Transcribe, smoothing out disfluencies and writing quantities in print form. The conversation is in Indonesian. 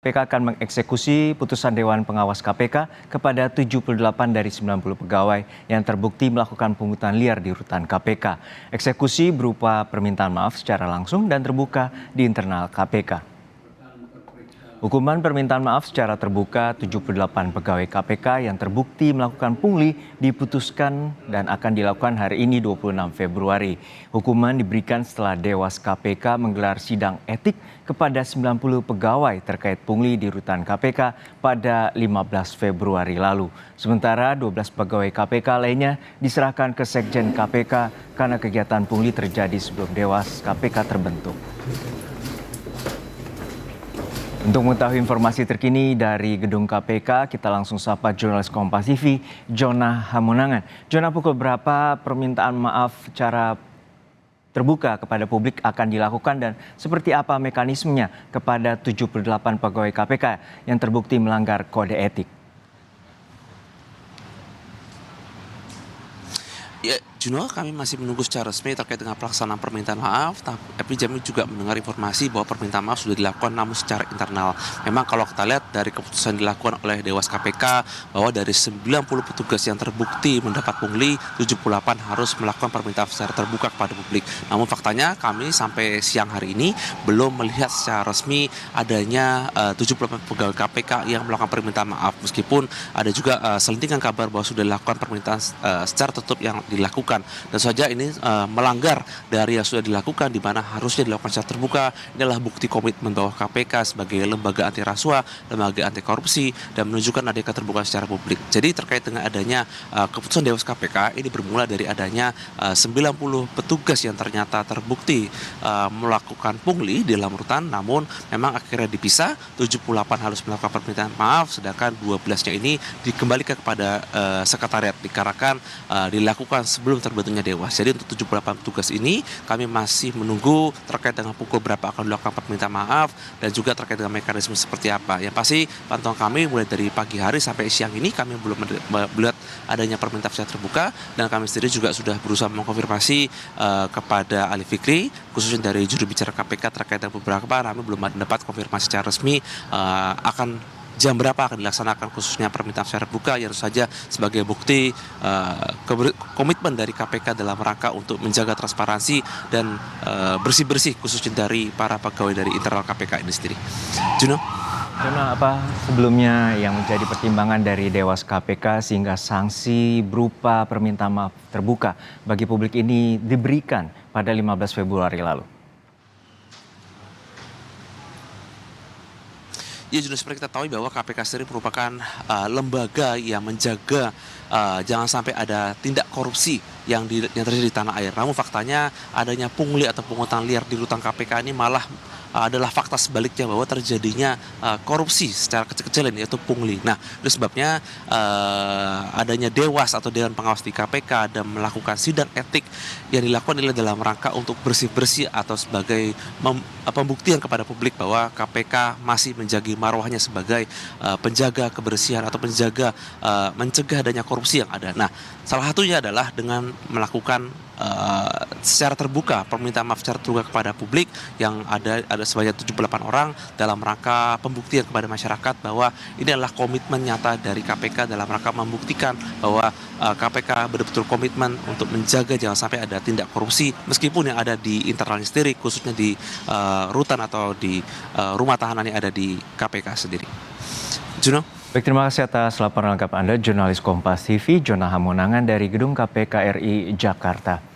KPK akan mengeksekusi putusan Dewan Pengawas KPK kepada 78 dari 90 pegawai yang terbukti melakukan pungutan liar di rutan KPK. Eksekusi berupa permintaan maaf secara langsung dan terbuka di internal KPK. Hukuman permintaan maaf secara terbuka 78 pegawai KPK yang terbukti melakukan pungli diputuskan dan akan dilakukan hari ini 26 Februari. Hukuman diberikan setelah Dewas KPK menggelar sidang etik kepada 90 pegawai terkait pungli di rutan KPK pada 15 Februari lalu. Sementara 12 pegawai KPK lainnya diserahkan ke Sekjen KPK karena kegiatan pungli terjadi sebelum Dewas KPK terbentuk. Untuk mengetahui informasi terkini dari gedung KPK, kita langsung sapa jurnalis Kompas TV, Jona Hamonangan. Jona, pukul berapa permintaan maaf secara terbuka kepada publik akan dilakukan dan seperti apa mekanismenya kepada 78 pegawai KPK yang terbukti melanggar kode etik? Ya, Juno, kami masih menunggu secara resmi terkait dengan pelaksanaan permintaan maaf, tapi kami juga mendengar informasi bahwa permintaan maaf sudah dilakukan namun secara internal. Memang kalau kita lihat dari keputusan dilakukan oleh Dewas KPK bahwa dari 90 petugas yang terbukti mendapat pungli, 78 harus melakukan permintaan secara terbuka kepada publik. Namun faktanya kami sampai siang hari ini belum melihat secara resmi adanya 78 pegawai KPK yang melakukan permintaan maaf. Meskipun ada juga selentingan kabar bahwa sudah dilakukan permintaan secara tertutup yang dilakukan. Dan saja ini melanggar dari yang sudah dilakukan di mana harusnya dilakukan secara terbuka. Inilah bukti komitmen bahwa KPK sebagai lembaga anti rasuah, lembaga anti korupsi dan menunjukkan adanya keterbukaan secara publik. Jadi terkait dengan adanya keputusan Dewas KPK ini bermula dari adanya 90 petugas yang ternyata terbukti melakukan pungli di dalam rutan, namun memang akhirnya dipisah, 78 harus melakukan permintaan maaf sedangkan 12-nya ini dikembalikan kepada sekretariat dikarenakan dilakukan sebelum terbentuknya Dewas. Jadi untuk 78 petugas ini kami masih menunggu terkait dengan pukul berapa akan dilakukan permintaan maaf dan juga terkait dengan mekanisme seperti apa. Yang pasti pantauan kami mulai dari pagi hari sampai siang ini kami belum melihat adanya permintaan secara terbuka dan kami sendiri juga sudah berusaha mengkonfirmasi kepada Ali Fikri khususnya dari juru bicara KPK terkait dengan beberapa kami belum mendapat konfirmasi secara resmi akan jam berapa akan dilaksanakan khususnya permintaan secara terbuka yang saja sebagai bukti komitmen dari KPK dalam rangka untuk menjaga transparansi dan bersih-bersih khususnya dari para pegawai dari internal KPK ini sendiri. Juno? Jona, apa sebelumnya yang menjadi pertimbangan dari Dewas KPK sehingga sanksi berupa permintaan maaf terbuka bagi publik ini diberikan pada 15 Februari lalu? Ya, Juno, seperti kita tahu bahwa KPK sendiri merupakan lembaga yang menjaga jangan sampai ada tindak korupsi yang terjadi di tanah air. Namun faktanya adanya pungli atau pungutan liar di rutan KPK ini malah adalah fakta sebaliknya bahwa terjadinya korupsi secara kecil-kecilan yaitu pungli. Nah, itu sebabnya adanya Dewas atau Dewan Pengawas di KPK dan melakukan sidang etik yang dilakukan adalah dalam rangka untuk bersih-bersih atau sebagai pembuktian kepada publik bahwa KPK masih menjaga marwahnya sebagai penjaga kebersihan atau penjaga mencegah adanya korupsi yang ada. Nah, salah satunya adalah dengan melakukan secara terbuka permintaan maaf secara terbuka kepada publik yang ada sebanyak 78 orang dalam rangka pembuktian kepada masyarakat bahwa ini adalah komitmen nyata dari KPK dalam rangka membuktikan bahwa KPK betul-betul komitmen untuk menjaga jangan sampai ada tindak korupsi meskipun yang ada di internalnya sendiri khususnya di rutan atau di rumah tahanan yang ada di KPK sendiri. Juno? Baik, terima kasih atas laporan lengkap Anda, jurnalis Kompas TV, Jona Hamonangan dari Gedung KPK RI Jakarta.